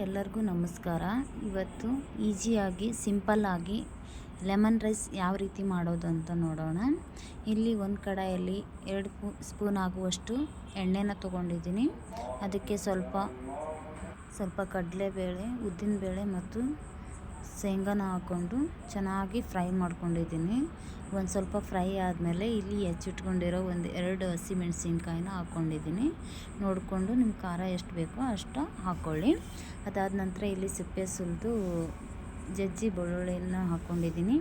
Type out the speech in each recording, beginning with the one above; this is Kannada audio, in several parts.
ಎಲ್ಲರಿಗೂ ನಮಸ್ಕಾರ. ಇವತ್ತು ಈಸಿಯಾಗಿ ಸಿಂಪಲ್ಲಾಗಿ ಲೆಮನ್ ರೈಸ್ ಯಾವ ರೀತಿ ಮಾಡೋದು ಅಂತ ನೋಡೋಣ. ಇಲ್ಲಿ ಒಂದು ಕಡಾಯಲ್ಲಿ 2 ಸ್ಪೂನ್ ಆಗುವಷ್ಟು ಎಣ್ಣೆನ ತೊಗೊಂಡಿದ್ದೀನಿ. ಅದಕ್ಕೆ ಸ್ವಲ್ಪ ಕಡಲೆಬೇಳೆ, ಉದ್ದಿನಬೇಳೆ ಮತ್ತು ಶೇಂಗಾನ ಹಾಕ್ಕೊಂಡು ಚೆನ್ನಾಗಿ ಫ್ರೈ ಮಾಡ್ಕೊಂಡಿದ್ದೀನಿ. ಒಂದು ಸ್ವಲ್ಪ ಫ್ರೈ ಆದಮೇಲೆ ಇಲ್ಲಿ ಹೆಚ್ಚಿಟ್ಕೊಂಡಿರೋ 2 ಹಸಿಮೆಣಸಿನ್ಕಾಯಿನ ಹಾಕ್ಕೊಂಡಿದ್ದೀನಿ. ನೋಡಿಕೊಂಡು ನಿಮ್ಮ ಖಾರ ಎಷ್ಟು ಬೇಕೋ ಅಷ್ಟು ಹಾಕ್ಕೊಳ್ಳಿ. ಅದಾದ ನಂತರ ಇಲ್ಲಿ ಸಿಪ್ಪೆ ಸುಲಿದು ಜಜ್ಜಿ ಬೆಳ್ಳುಳ್ಳಿನ ಹಾಕ್ಕೊಂಡಿದ್ದೀನಿ.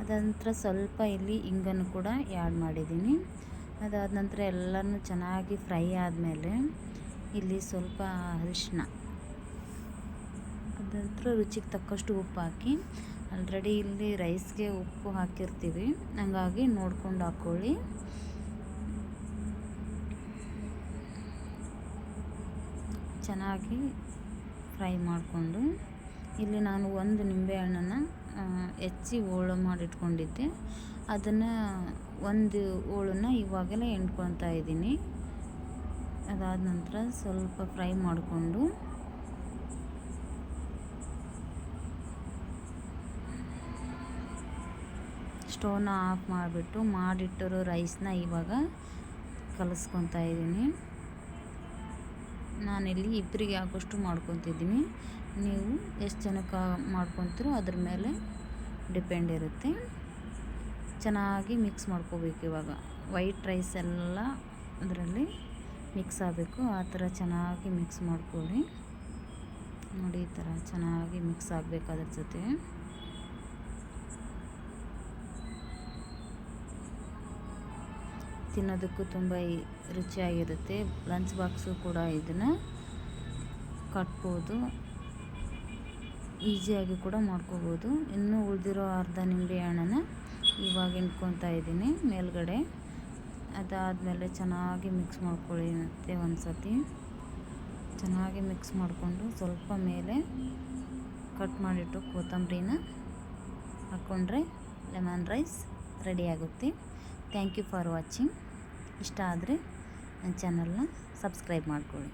ಅದಾದ ನಂತರ ಸ್ವಲ್ಪ ಇಲ್ಲಿ ಇಂಗನ್ನು ಕೂಡ ಆ್ಯಡ್ ಮಾಡಿದ್ದೀನಿ. ಅದಾದ ನಂತರ ಎಲ್ಲನೂ ಚೆನ್ನಾಗಿ ಫ್ರೈ ಆದಮೇಲೆ ಇಲ್ಲಿ ಸ್ವಲ್ಪ ಅರಿಶಿನ, ಅದ ನಂತರ ರುಚಿಗೆ ತಕ್ಕಷ್ಟು ಉಪ್ಪು ಹಾಕಿ, ಆಲ್ರೆಡಿ ಇಲ್ಲಿ ರೈಸ್ಗೆ ಉಪ್ಪು ಹಾಕಿರ್ತೀವಿ, ಹಂಗಾಗಿ ನೋಡ್ಕೊಂಡು ಹಾಕ್ಕೊಳ್ಳಿ. ಚೆನ್ನಾಗಿ ಫ್ರೈ ಮಾಡಿಕೊಂಡು ಇಲ್ಲಿ ನಾನು 1 ನಿಂಬೆಹಣ್ಣನ್ನು ಹೆಚ್ಚಿ ಹೋಳು ಮಾಡಿಟ್ಕೊಂಡಿದ್ದೆ. ಅದನ್ನು 1 ಹೋಳನ್ನು ಇವಾಗಲೇ ಎಣ್ಕೊಳ್ತಾ ಇದ್ದೀನಿ. ಅದಾದ ನಂತರ ಸ್ವಲ್ಪ ಫ್ರೈ ಮಾಡಿಕೊಂಡು ಸ್ಟವ್ನ ಆಫ್ ಮಾಡಿಬಿಟ್ಟು ಮಾಡಿಟ್ಟಿರೋ ರೈಸ್ನ ಇವಾಗ ಕಲಿಸ್ಕೊತಾ ಇದ್ದೀನಿ. ನಾನಿಲ್ಲಿ ಇಬ್ಬರಿಗೆ ಆಗೋಷ್ಟು ಮಾಡ್ಕೊತಿದ್ದೀನಿ. ನೀವು ಎಷ್ಟು ಜನಕ್ಕೆ ಮಾಡ್ಕೊತೀರೋ ಅದ್ರ ಮೇಲೆ ಡಿಪೆಂಡ್ ಇರುತ್ತೆ. ಚೆನ್ನಾಗಿ ಮಿಕ್ಸ್ ಮಾಡ್ಕೋಬೇಕು. ಇವಾಗ ವೈಟ್ ರೈಸ್ ಎಲ್ಲ ಅದರಲ್ಲಿ ಮಿಕ್ಸ್ ಆಗಬೇಕು. ಆ ಥರ ಚೆನ್ನಾಗಿ ಮಿಕ್ಸ್ ಮಾಡ್ಕೊಳ್ಳಿ. ನೋಡಿ, ಈ ಥರ ಚೆನ್ನಾಗಿ ಮಿಕ್ಸ್ ಆಗಬೇಕು. ಅದ್ರ ಜೊತೆ ತಿನ್ನೋದಕ್ಕೂ ತುಂಬ ರುಚಿಯಾಗಿರುತ್ತೆ. ಲಂಚ್ ಬಾಕ್ಸು ಕೂಡ ಇದನ್ನು ಕಟ್ಬೋದು, ಈಸಿಯಾಗಿ ಕೂಡ ಮಾಡ್ಕೋಬೋದು. ಇನ್ನೂ ಉಳಿದಿರೋ ಅರ್ಧ ನಿಂಬೆ ಹಣ್ಣನ್ನು ಇವಾಗ ಎಣ್ಕೊತಾ ಇದ್ದೀನಿ ಮೇಲ್ಗಡೆ. ಅದಾದಮೇಲೆ ಚೆನ್ನಾಗಿ ಮಿಕ್ಸ್ ಮಾಡ್ಕೊಳ್ಳಿ. ಮತ್ತು ಒಂದು ಸತಿ ಚೆನ್ನಾಗಿ ಮಿಕ್ಸ್ ಮಾಡಿಕೊಂಡು ಸ್ವಲ್ಪ ಮೇಲೆ ಕಟ್ ಮಾಡಿಟ್ಟು ಕೊತ್ತಂಬರಿನ ಹಾಕ್ಕೊಂಡ್ರೆ ಲೆಮನ್ ರೈಸ್ ರೆಡಿ ಆಗುತ್ತೆ. Thank you for watching. ಇಷ್ಟ ಆದರೆ ನನ್ನ ಚಾನಲ್ನ ಸಬ್ಸ್ಕ್ರೈಬ್ ಮಾಡ್ಕೊಳ್ಳಿ.